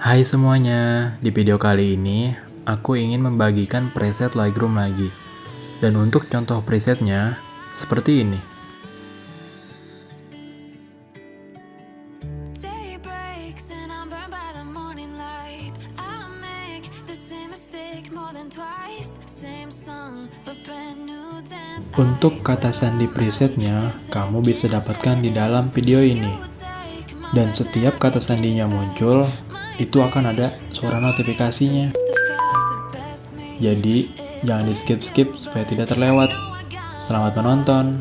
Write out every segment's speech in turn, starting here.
Hai semuanya, di video kali ini aku ingin membagikan preset Lightroom lagi. Dan untuk contoh presetnya, seperti ini. Untuk kata sandi presetnya, kamu bisa dapatkan di dalam video ini. Dan setiap kata sandinya muncul, itu akan ada suara notifikasinya. Jadi, jangan di skip-skip supaya tidak terlewat. Selamat menonton!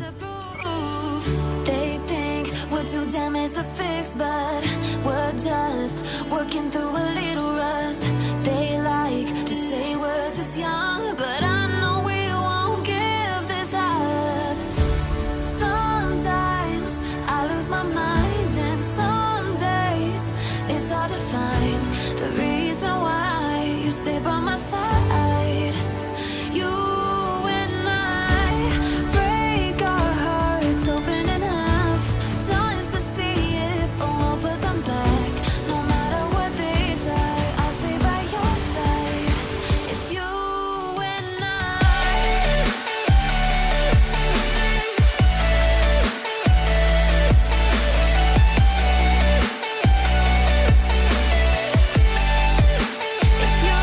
Stay by my side. You and I break our hearts open in half, just to see if we'll put them back. No matter what they try, I'll stay by your side. It's you and I. It's you.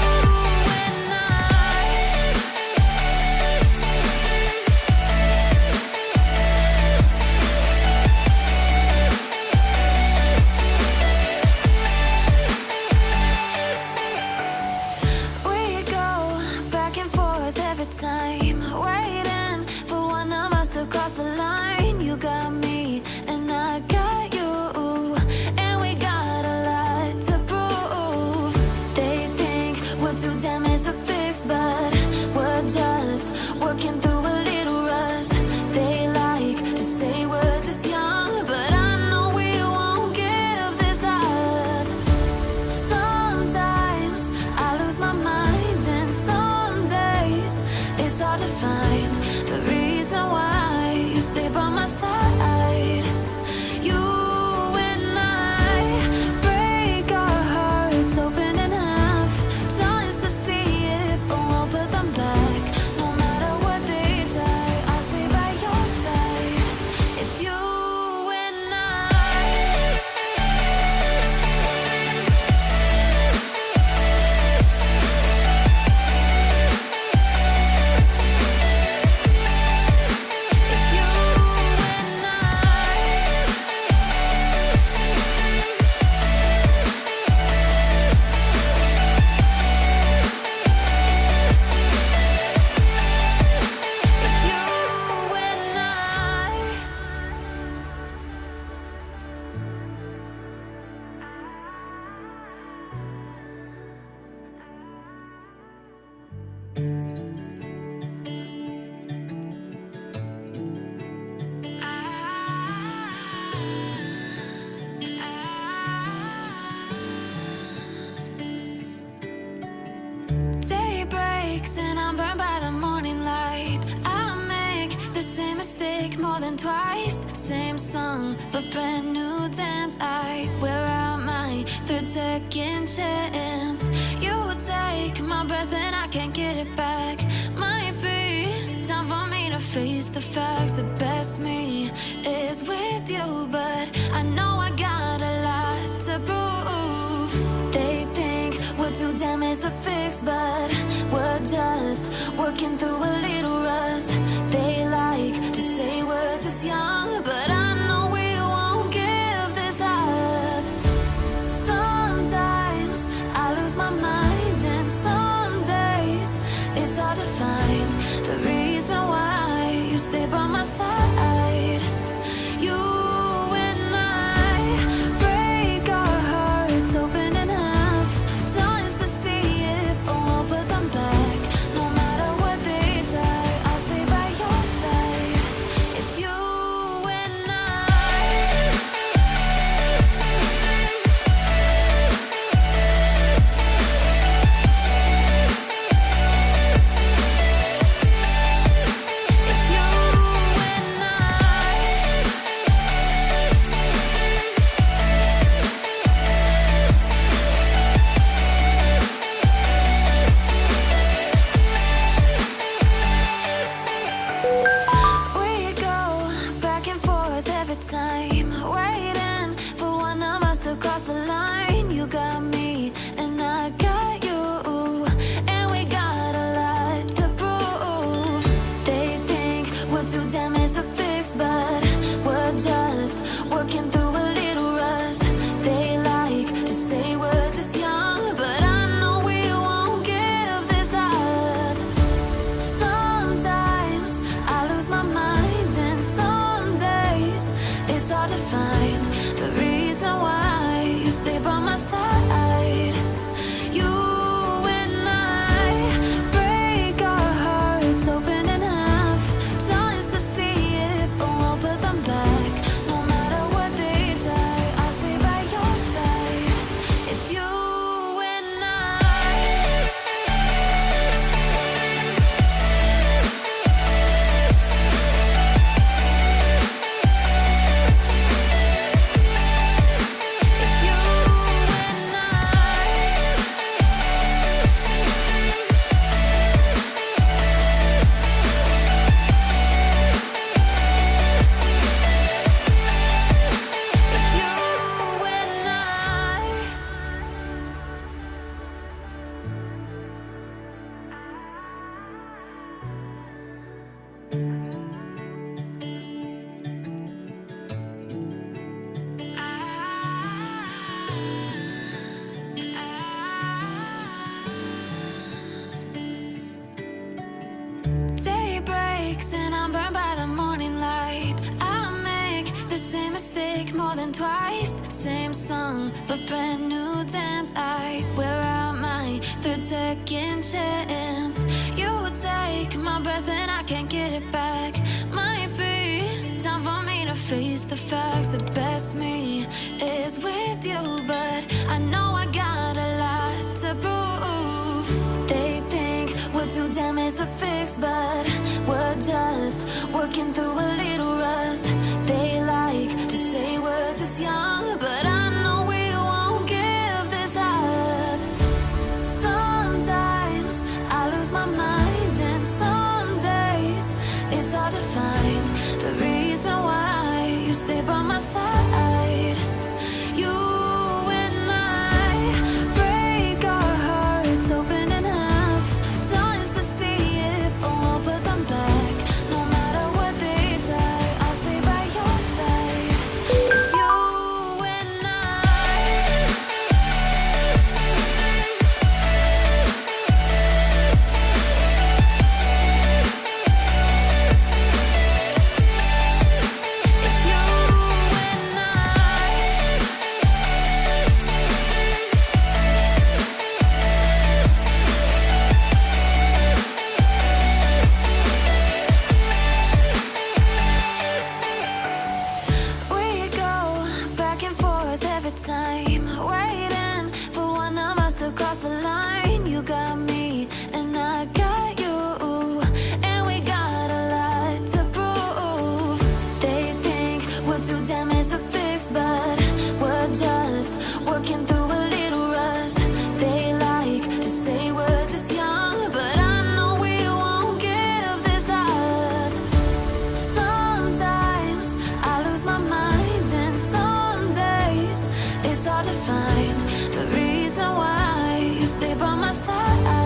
But we're just working through a little rust. They like to say we're just young, but I know we won't give this up. Sometimes I lose my mind, and some days it's hard to find the reason why you stay by my side. You and I break our hearts open in half, just to see more than twice, same song, but brand new dance. I wear out my third second chance. You take my breath and I can't get it back. Might be time for me to face the facts. The best me is with you, but I know I got a lot to prove. They think we're too damaged to fix, but we're just working through a little rust. They like to say we're just young, but I know we won't give this up. Sometimes I lose my mind, and some days it's hard to find the reason why you stay by my side. You and I break our hearts open in half, just to see if we'll put them back. No matter hard to find the reason why you stay by my side. You and I break our hearts open in half just to see if we'll put them back. No matter what they try, I'll stay by your side. It's you and I. It's you and It's you and I. Day breaks and I'm burned by the morning light. I make the same mistake more than twice. Same song, but brand new dance. I wear out my third second chance. You take my breath and I can't get it back. Might be time for me to face the facts. The best me is with you, but I know I got a lot to prove. They think we're too damaged to fix, but we're just working through a little rust. They like to say we're just young, but I know we won't give this up. Sometimes I lose my mind, and some days it's hard to find the reason why you stay by my side. You and I break our hearts open in half just to see if we'll put them back. No matter what they try, I'll stay by your side. It's you and I. It's you and I. We go back and forth every time, waiting for one of us to cross the line. You got me and I got you, and we got a lot to prove. They think we're too damaged to fix, but we're just working through a little rust. They like to say we're just young, but I know we won't give this up. Sometimes I lose my mind, and some days it's hard to find the reason why you stay by my side.